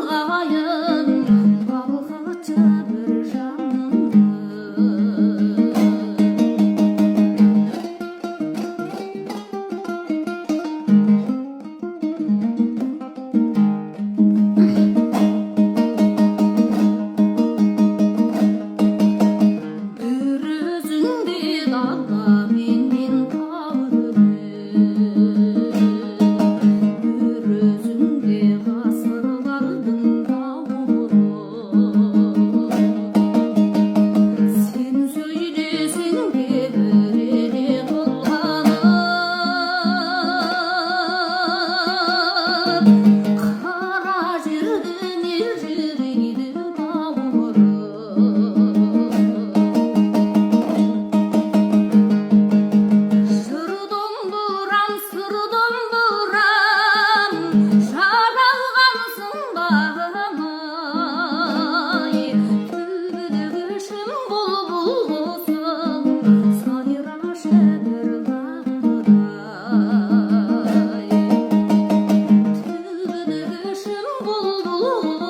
ырғайын балғача бір жанымды бір өзіңде дала менен тағдыры бір өзіңде ғасырлардың дауыры сен сөйлесең де бірене толғанып қара жердің елжірейді бауыры жыр домбырам сыр домбырам жаралғансың бағым-ай төбедегі бұлбұл құсым сайрашы бір бағдай төбедегі бұлбұл